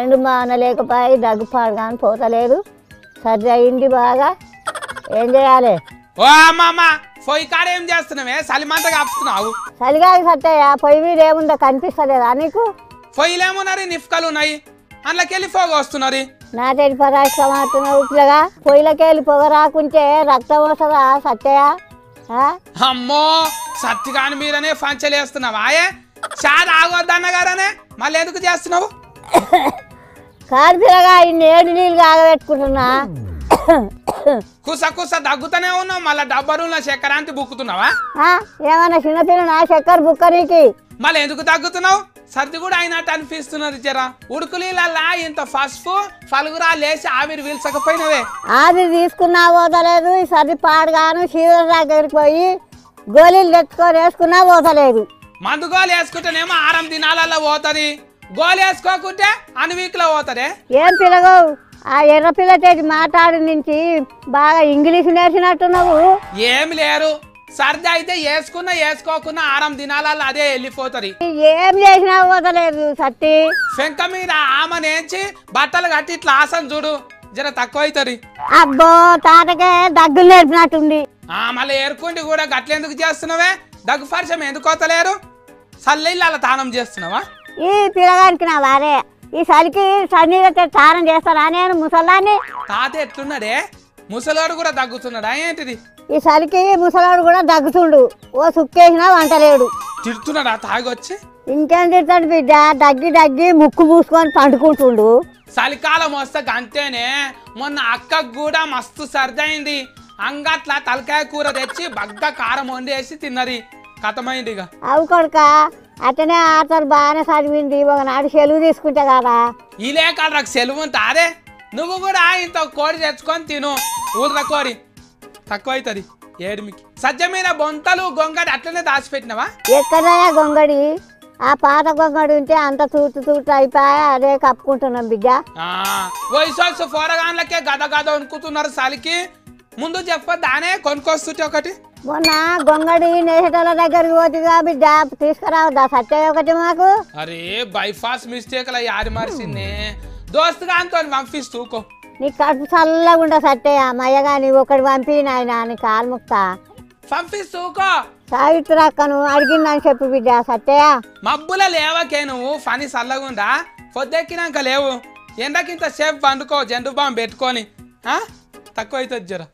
జెండు బాన లేకపోయి దగ్గు పాడుగాని పోతలేదు సర్ది అయింది బాగా ఏం చేయాలి ఓ అమ్మమ్మ పొయ్యి కాడ ఏం చేస్తున్నావే సలిమంట కాపుతున్నావు చలిగాలి సత్తయ్య పొయ్యి మీద ఏముందో కనిపిస్తలేదా నీకు పొయ్యిలేమున్నారు నిఫ్కలు ఉన్నాయి అందులోకెళ్ళి పొగ వస్తున్నారు నాటేది పరాక్షం ఆడుతున్నావు ఇట్లాగా పొయ్యిలకెళ్ళి పొగ రాకుంటే రక్తం వస్తుందా సత్తయ్య అమ్మో సత్తిగాని మీరనే పంచలేస్తున్నావా ఆయే చాలా ఆగొద్దన్న గారనే మళ్ళీ ఎందుకు చేస్తున్నావు కాదు పిల్లగా ఇన్ని ఏడు నీళ్ళు కాగబెట్టుకుంటున్నా కుస కుస దగ్గుతూనే ఉన్నావు మళ్ళీ డబ్బరులో చక్కెరాంతి బుక్కుతున్నావా ఏమన్నా చిన్నపిల్లనా చక్కెర బుక్కరికి మళ్ళీ ఎందుకు దగ్గుతున్నావు సర్ది కూడా అయినట్టు అనిపిస్తున్నది జరా ఉడుకులీలల్లా ఇంత పసుపు ఫలుగురా లేచి ఆవిరి పీల్చకపోయినవే ఆవిరి తీసుకున్నా పోతలేదు ఈ సర్ది పాడుగాను శివుల దగ్గరికి పోయి గోళీలు తెచ్చుకొని వేసుకున్నా పోతలేదు మందు గోలు వేసుకుంటేనేమో 6 దినాలల్లో పోతుంది గోలు వేసుకోకుంటే అన్వీక్లో పోతుంది ఏం పిల్లగో ఆ ఎర్ర పిల్లతేటి మాట్లాడి నుంచి బాగా ఇంగ్లీష్ నేర్చినట్టున్నావు ఏమి లేరు సర్ది అయితే వేసుకోకున్నా 6 దినాలలో అదే వెళ్ళిపోతుంది ఏం చేసినా పోతలేదు సత్తి శంక మీద ఆమె నేర్చి బట్టలు కట్టి ఇట్లా ఆసన చూడు జర తక్కువ అవుతుంది అబ్బో తాతకే దగ్గులు నేర్పినట్టుంది మళ్ళీ ఏరుకుండి కూడా గట్లెందుకు చేస్తున్నావే దగ్గు పరిచయం ఎందుకు వస్తలేరు చల్లయిల్లు అలా తానం చేస్తున్నావా ఈ పిల్లగానికి నా వారే ఈ చలికి సన్నీళ్ళతో తానం చేస్తానా నేను ముసలాన్ని తాత ఎట్లున్నాడే ముసలోడు కూడా దగ్గుతున్నాడా ఏంటిది ఈ చలికి ముసలాడు కూడా దగ్గుతుండు ఓ సుక్కేసినా వంటలేడు తిడుతున్నాడా తాగొచ్చి ఇంకేం తిడతాడు బిడ్డ దగ్గి ముక్కు పూసుకొని పండుకుంటుండు చలికాలం వస్తే గంతేనే మొన్న అక్కకు కూడా మస్తు సర్దయింది అంగట్ల తలకాయ కూర తెచ్చి బగ్గ కారం వండేసి తిన్నది కథమైంది ఇక అవు కొడుక అతనే ఆతరు బాగానే చదివింది ఒకనాడు సెలవు తీసుకుంటా కదా ఈ లేకాలకు సెలవు ఉంటారే నువ్వు కూడా ఇంత కోడి తెచ్చుకొని తిను ఊర్ల కోడి తక్కువ అవుతుంది ఏడుమికి సజ్జ మీద బొంతలు గొంగడి అట్లనే దాచిపెట్టినవా ఎక్కడయా గొంగడి ఆ పాత గొంగడి ఉంటే అంత తూటు అయిపోయా అదే కప్పుకుంటున్నాం బిడ్డ వయసు పోరగాన్లకే గద అనుకుంటున్నారు చలికి ముందు చెప్పదానే కొనుక్కొస్తుంటే ఒకటి మొన్న గొంగడి నేసేటోళ్ళ దగ్గరికి పోతుందిగా బిడ్డ తీసుకురావద్దా సత్య ఒకటి మాకు అరే బైపాస్ మిస్టేక్ లా యాది మరిసింది దోస్తుగా అంతో పంపిస్తూకో నీ కడుపు చల్లగా ఉండ సత్తయ్య మయ్యగా నీ ఒకటి పంపి నాయన నీ కాలు ముక్తా పంపిస్తూకో సావిత్రి అక్కను అడిగిందని చెప్పు బిడ్డ సత్తయ్య మబ్బుల లేవకే నువ్వు పని చల్లగుండా పొద్దెక్కినాక లేవు ఎండకింత సేపు పండుకో జెండు బాంబు పెట్టుకొని తక్కువ అవుతుంది జర